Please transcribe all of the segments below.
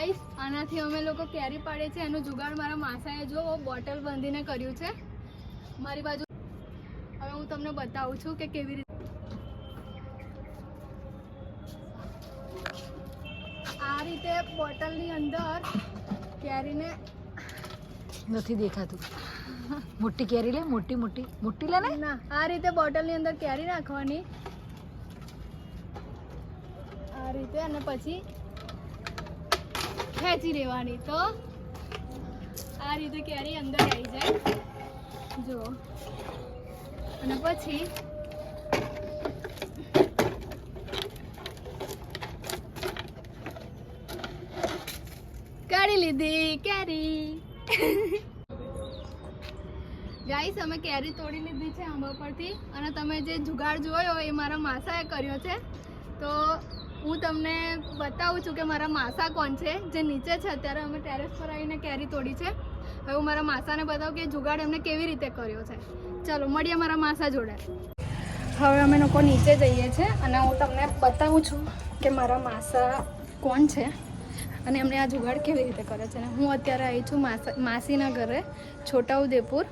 Guys આનાથી અમે લોકો કેરી પાડે છે એનું જુગાડ મારા માસાએ જો બોટલ બાંધીને કર્યું છે મારી બાજુ. હવે હું તમને બતાવું છું કે કેવી રીતે આ રીતે બોટલની અંદર કેરીને નથી દેખાતું. મોટી કેરી લે, મોટી મોટી મોટી લે ને. ના, આ રીતે બોટલની અંદર કેરી નાખવાની આ રીતે અને પછી ખેંચી લેવાની તો આ રીતે કેરી અંદર આવી જાય જો. અને પછી કાઢી લીધી કેરી. ગાઈસ અમે કેરી તોડી લીધી છે આંબા પરથી અને તમે જે જુગાડ જોયો એ મારા માસાએ કર્યો છે. તો હું તમને બતાવું છું કે મારા માસા કોણ છે. જે નીચે છે અત્યારે અમે ટેરેસ પર આવીને કેરી તોડી છે. હવે હું મારા માસાને બતાવું કે જુગાડ એમને કેવી રીતે કર્યો છે. ચાલો મળીએ મારા માસા જોડે. હવે અમે લોકો નીચે જઈએ છીએ અને હું તમને બતાવું છું કે મારા માસા કોણ છે અને એમને આ જુગાડ કેવી રીતે કરે છે. હું અત્યારે આવી છું માસીના ઘરે છોટાઉદેપુર.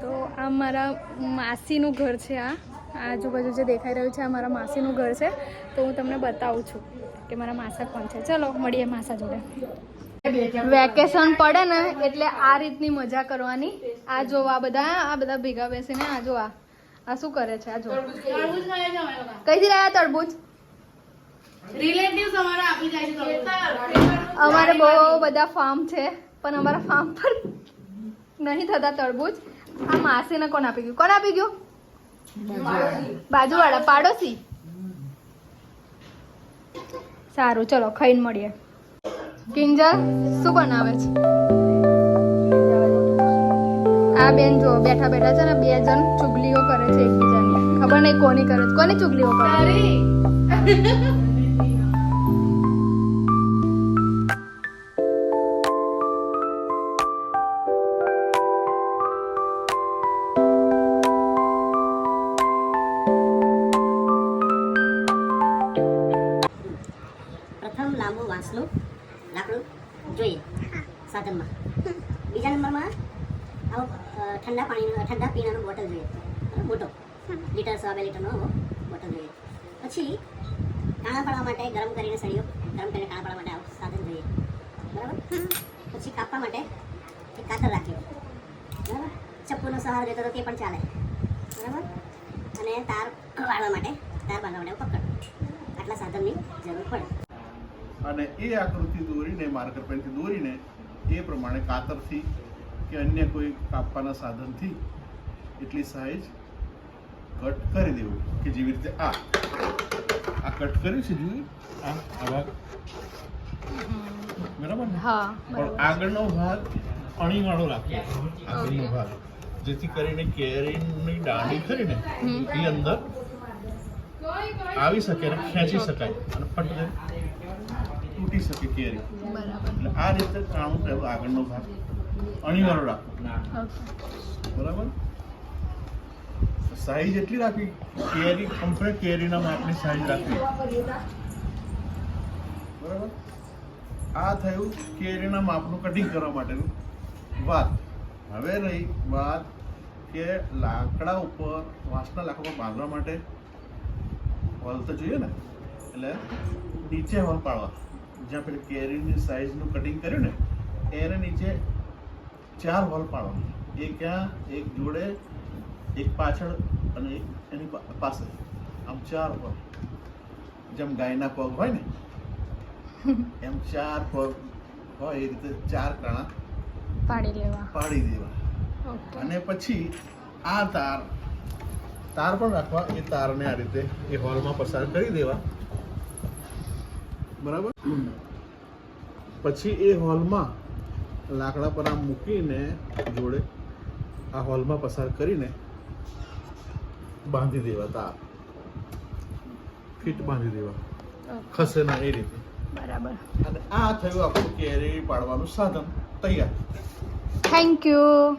તો આ મારા માસીનું ઘર છે. આ આજુબાજુ જે દેખાઈ રહ્યું છે આ મારા માસીનું ઘર છે. તો હું તમને બતાવું છું કે મારા માસા કોણ છે. ચલો મળીએ માસા જોડે. વેકેશન પડે ને એટલે આ રીતની મજા કરવાની. આ જો આ બધા ભેગા બેસીને આ જો આ શું કરે છે. આ જો કઈથી રહ્યા તરબૂચ અમારે બહુ બધા ફાર્મ છે પણ અમારા ફાર્મ પર નહીં થતા તરબૂચ. આ માસીને કોણ આપી ગયું? કોણ આપી ગયું? બાજુવાળા પાડોશી. સારું ચલો ખાઈને મળીએ. કિંજલ શું બનાવે છે? આ બેન જો બેઠા બેઠા છે ને બે જણ ચુગલીઓ કરે છે એકબીજાની. ખબર નહીં કોની કરે છે. કોની ચુગલીઓ કરે? લાંબુ વાંસલું લાકડું જોઈએ સાધનમાં. બીજા નંબરમાં આવો ઠંડા પીણાનો બોટલ જોઈએ, મોટો લીટર 1.5-2 લીટરનો બોટલ જોઈએ. પછી કાણા પાડવા માટે ગરમ કરીને સળીઓ ગરમ કરીને કાણા પાડવા માટે આવું સાધન જોઈએ, બરાબર. પછી કાપવા માટે એક કાતર રાખ્યો, બરાબર. ચપ્પુનો સહારો જોઈતો તો તે પણ ચાલે, બરાબર. અને તાર બાંધવા માટે પકડ. આટલા સાધનની જરૂર પડે. અને એ આકૃતિ દોરીને માર્કર પેનથી દોરીને એ પ્રમાણે કાતરથી કે અન્ય કોઈ કાપવાના સાધનથી એટલી સાઈઝ કટ કરી દેવું કે જેવી રીતે આ કટ કર્યું છે જોયું આવા, બરાબર ને? હા. પણ આગળનો ભાગ અણીવાળો રાખવો, આગળનો ભાગ, જેથી કરીને કેરીની દાંડી ખરી ને એ અંદર આવી શકે અને ખેંચી શકાય અને ફટ તૂટી શકે કેરી. એટલે આ રીતે કાણું પહેલું આગળનો ભાગ અણીવાળો રાખવો, બરાબર. સાઈઝ એટલી રાખવી કેરી કમ્પ્લીટ કેરીના માપની સાઈઝ રાખવી, બરાબર. આ થયું કેરીના માપનું કટિંગ કરવા માટેનું વાત. હવે રહી વાત કે લાકડા ઉપર વાંસના લાકડા ઉપર બાંધવા માટે હોલ તો જોઈએ ને, એટલે નીચે હોલ પાડવા. જ્યાં પેલી કેરીની સાઈઝનું કટિંગ કર્યું ને એને નીચે 4 હોલ પાડવા. એક ક્યાં, એક જોડે, એક પાછળ અને એક એની પાસે, આમ 4 હોલ. જેમ ગાયના પગ હોય ને એમ 4 પગ હોય એ રીતે 4 કાણા પાડી દેવા. અને પછી આ તાર પણ રાખવા. એ તારને આ રીતે એ હોલમાં પસાર કરી દેવા, બરાબર. પછી એ હોલમાં લાકડા પર આમ મૂકીને જોડે આ હોલમાં પસાર કરીને બાંધી દેવા. તાર ફિટ બાંધી દેવા, ખસે ના એ રીતે, બરાબર. અને આ થયું આપણું કેરી પાડવાનું સાધન તૈયાર. Thank you.